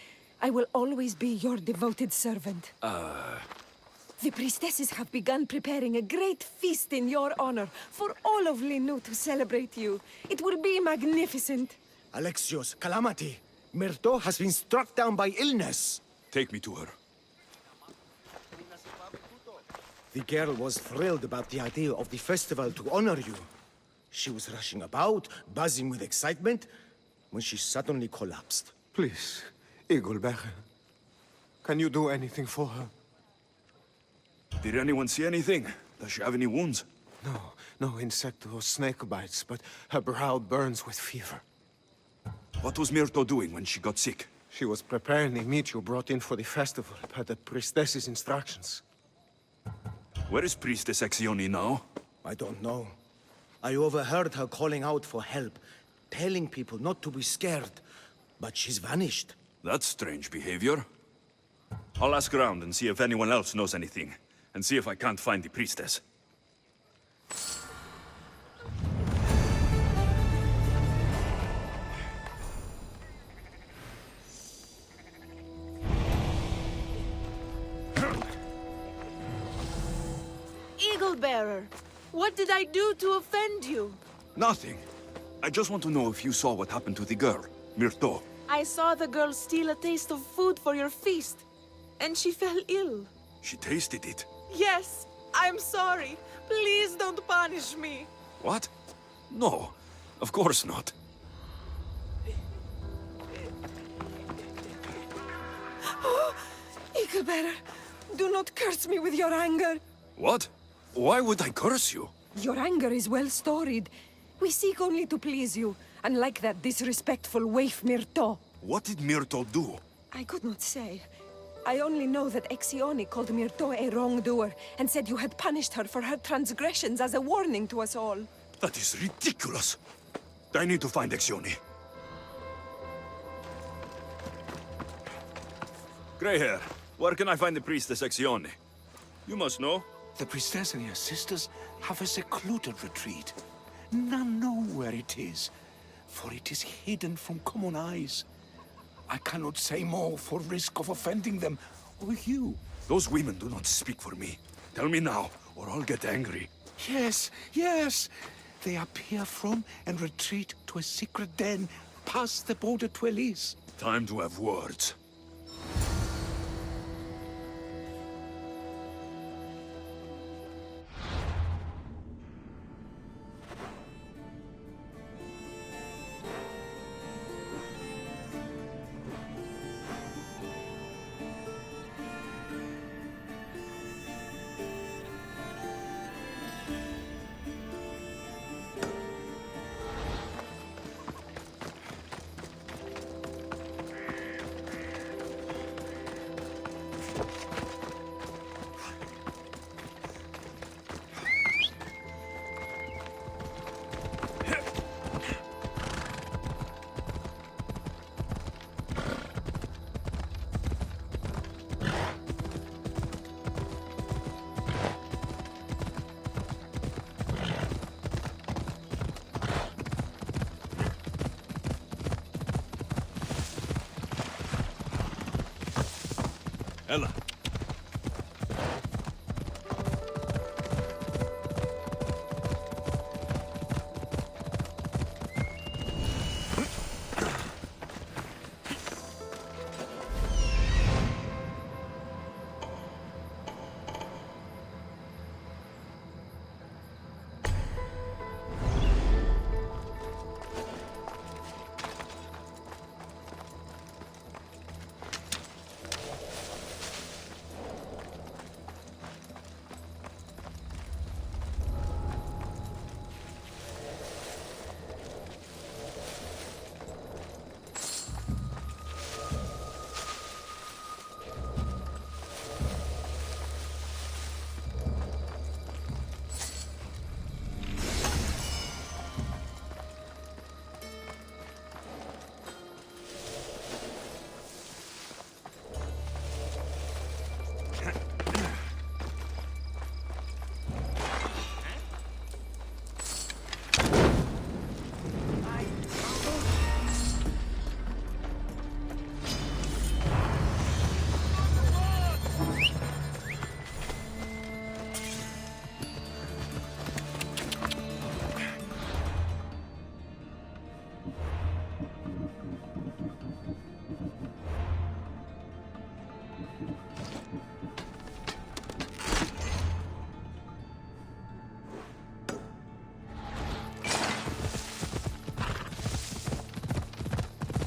I will always be your devoted servant. The priestesses have begun preparing a great feast in your honor for all of Linu to celebrate you. It will be magnificent. Alexios, calamity. Myrto has been struck down by illness. Take me to her. The girl was thrilled about the idea of the festival to honor you. She was rushing about, buzzing with excitement, when she suddenly collapsed. Please, Eagle Bearer. Can you do anything for her? Did anyone see anything? Does she have any wounds? No insect or snake bites, but her brow burns with fever. What was Myrto doing when she got sick? She was preparing the meat you brought in for the festival, per the priestess's instructions. Where is Priestess Exioni now? I don't know. I overheard her calling out for help, telling people not to be scared, but she's vanished. That's strange behavior. I'll ask around and see if anyone else knows anything, and see if I can't find the priestess. Eagle Bearer, what did I do to offend you? Nothing. I just want to know if you saw what happened to the girl, Myrto. I saw the girl steal a taste of food for your feast, and she fell ill. She tasted it. Yes, I'm sorry. Please don't punish me. What? No, of course not. Eagle Bearer, do not curse me with your anger. What? Why would I curse you? Your anger is well storied. We seek only to please you, unlike that disrespectful waif Myrto. What did Myrto do? I could not say. I only know that Exioni called Myrto a wrongdoer and said you had punished her for her transgressions as a warning to us all. That is ridiculous. I need to find Exioni. Grey hair, where can I find the priestess Exioni? You must know. The priestess and her sisters have a secluded retreat. None know where it is, for it is hidden from common eyes. I cannot say more for risk of offending them, or you. Those women do not speak for me. Tell me now, or I'll get angry. Yes, yes. They appear from and retreat to a secret den past the border to Elis. Time to have words. Ella.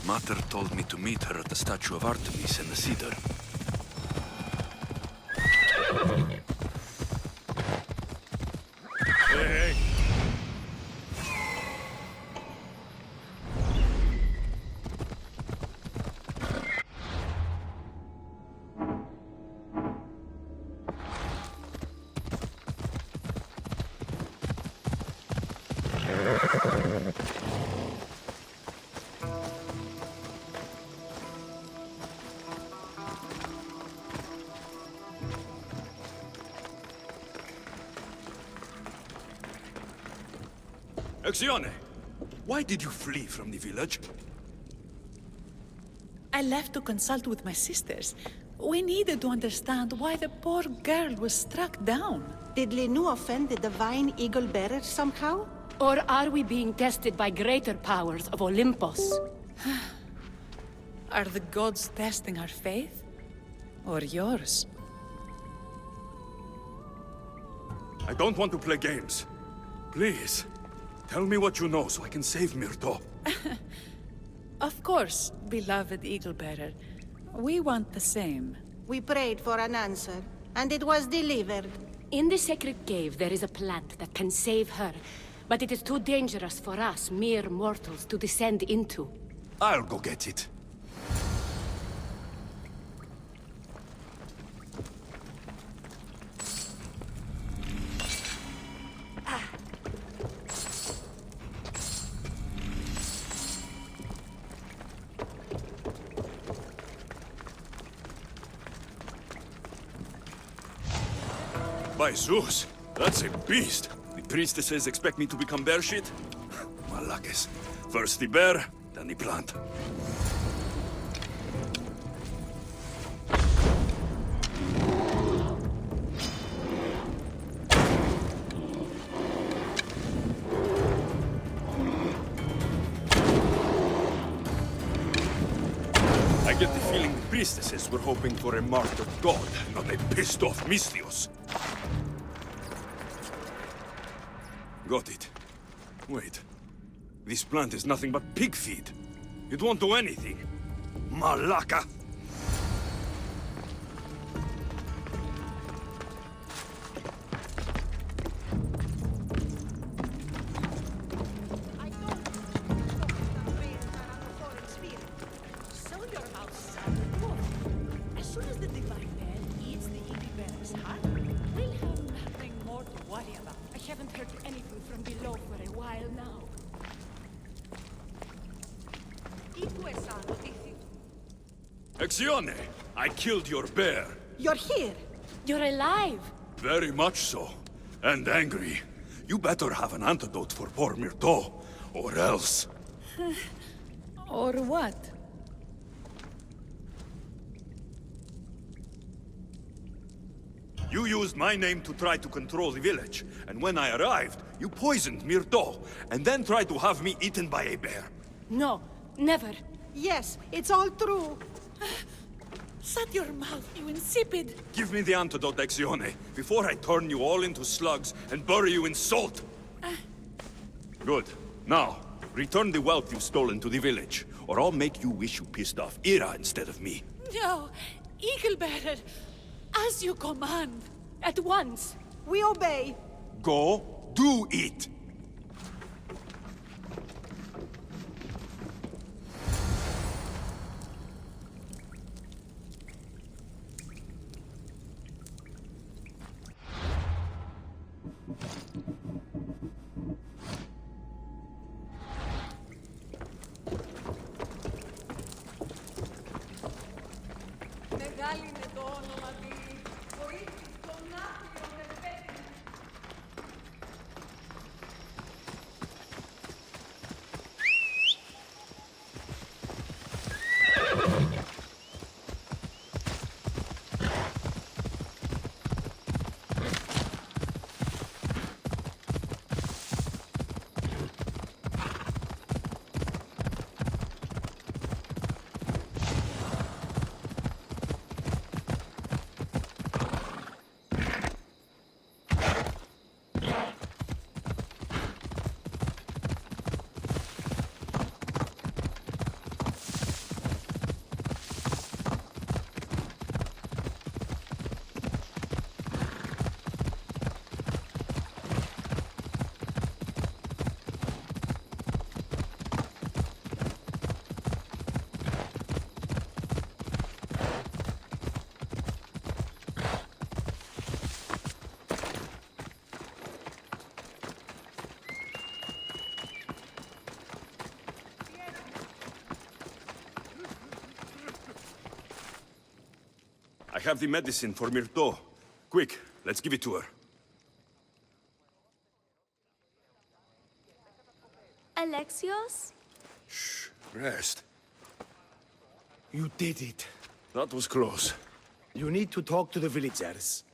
Mater told me to meet her at the statue of Artemis in the Cedar. Hey! Exione, why did you flee from the village? I left to consult with my sisters. We needed to understand why the poor girl was struck down. Did Lenu offend the divine eagle bearer somehow? Or are we being tested by greater powers of Olympus? Are the gods testing our faith? Or yours? I don't want to play games. Please, tell me what you know so I can save Myrto. Of course, beloved eagle bearer. We want the same. We prayed for an answer, and it was delivered. In the sacred cave, there is a plant that can save her, but it is too dangerous for us, mere mortals, to descend into. I'll go get it. By Zeus, that's a beast. The priestesses expect me to become bear shit? Malakes. First the bear, then the plant. I get the feeling the priestesses were hoping for a martyred god, not a pissed-off Mystios. Got it. Wait. This plant is nothing but pig feed. It won't do anything. Malaka! As soon as the divine bear eats the eagle bearer's heart, we'll have nothing more to worry about. I haven't heard anything from below for a while now. Exione! I killed your bear. You're here! You're alive! Very much so. And angry. You better have an antidote for poor Myrto, or else. Or what? You used my name to try to control the village, and when I arrived, you poisoned Myrto, and then tried to have me eaten by a bear. No, never. Yes, it's all true. Shut your mouth, you insipid! Give me the antidote, Exione, before I turn you all into slugs and bury you in salt! Good. Now, return the wealth you've stolen to the village, or I'll make you wish you pissed off Ira instead of me. No, Eagle Bearer, as you command. At once. We obey. Go, do it! Μεγάλη είναι το όνομα της. Βοήθης των άθλιων εφέτης. I have the medicine for Myrto. Quick, let's give it to her. Alexios? Shh, rest. You did it. That was close. You need to talk to the villagers.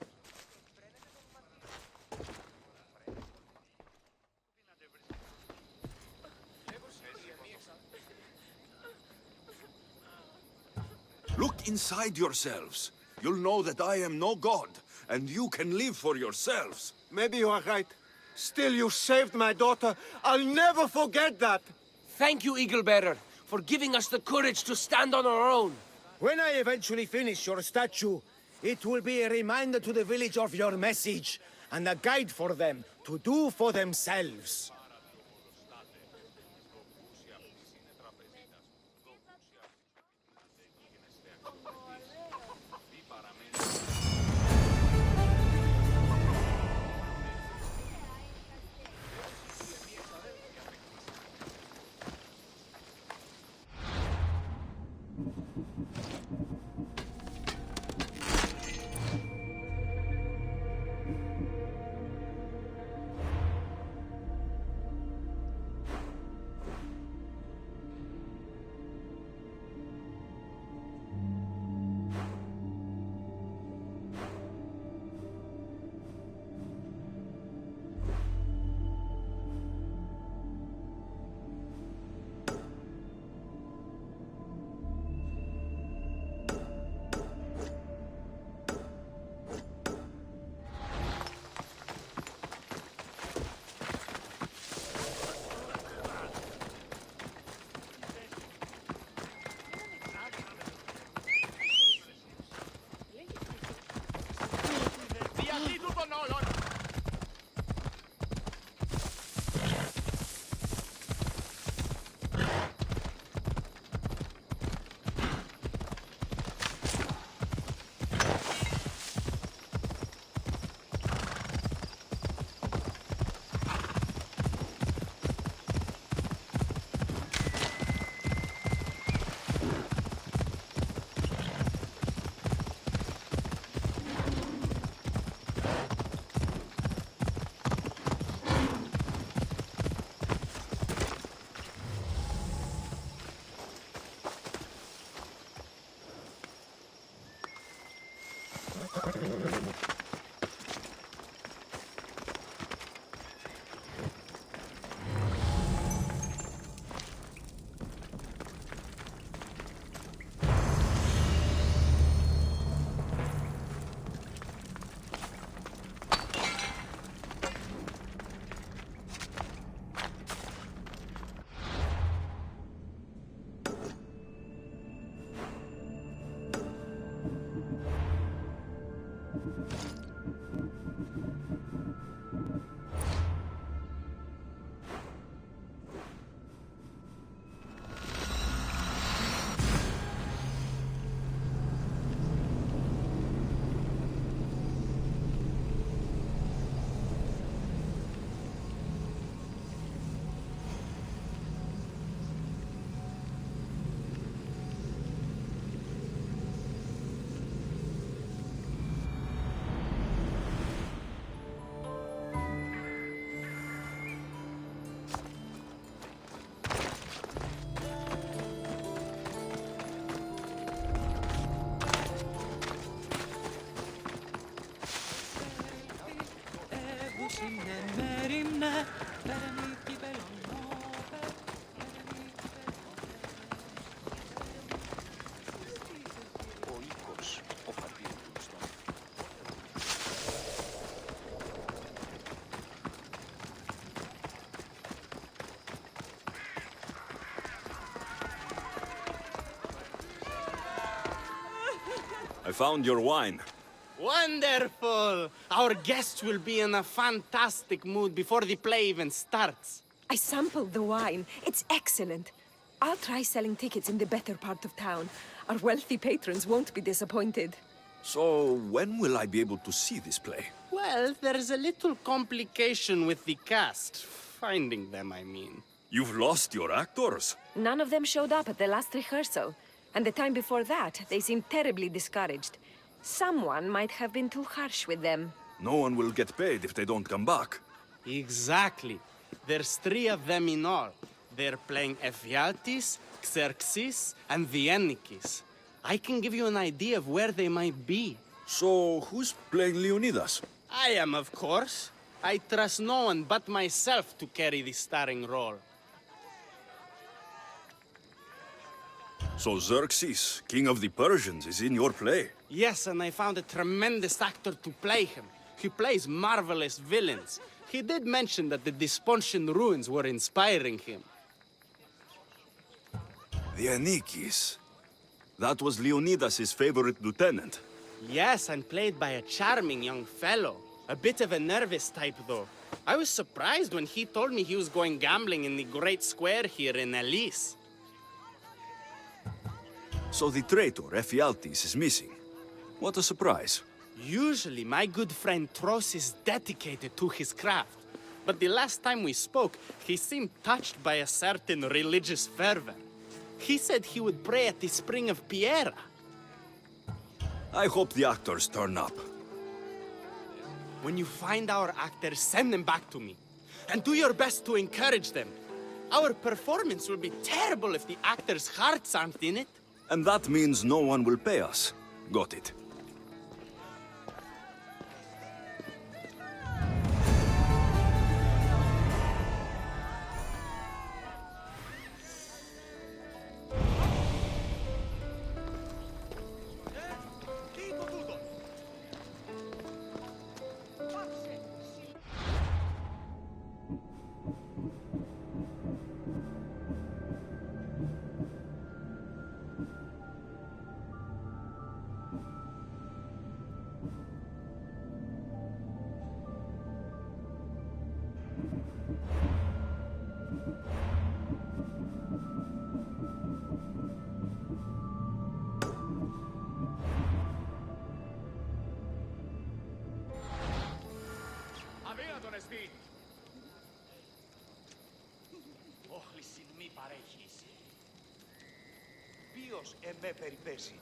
Look inside yourselves. You'll know that I am no god, and you can live for yourselves. Maybe you are right. Still, you saved my daughter. I'll never forget that. Thank you, Eagle Bearer, for giving us the courage to stand on our own. When I eventually finish your statue, it will be a reminder to the village of your message, and a guide for them to do for themselves. I found your wine. Wonderful! Our guests will be in a fantastic mood before the play even starts. I sampled the wine. It's excellent. I'll try selling tickets in the better part of town. Our wealthy patrons won't be disappointed. So, when will I be able to see this play? Well, there's a little complication with the cast. Finding them, I mean. You've lost your actors? None of them showed up at the last rehearsal. And the time before that, they seemed terribly discouraged. Someone might have been too harsh with them. No one will get paid if they don't come back. Exactly. There's 3 of them in all. They're playing Ephialtes, Xerxes, and the Ennikis. I can give you an idea of where they might be. So, who's playing Leonidas? I am, of course. I trust no one but myself to carry the starring role. So Xerxes, king of the Persians, is in your play? Yes, and I found a tremendous actor to play him. He plays marvelous villains. He did mention that the Despontian ruins were inspiring him. The Ennikis. That was Leonidas' favorite lieutenant. Yes, and played by a charming young fellow. A bit of a nervous type, though. I was surprised when he told me he was going gambling in the Great Square here in Elis. So the traitor, Ephialtes, is missing. What a surprise. Usually, my good friend Tros is dedicated to his craft. But the last time we spoke, he seemed touched by a certain religious fervor. He said he would pray at the spring of Piera. I hope the actors turn up. When you find our actors, send them back to me. And do your best to encourage them. Our performance will be terrible if the actors' hearts aren't in it. And that means no one will pay us. Got it. Όχληση μη παρέχεις. Ποιος εμέ περιπέσει.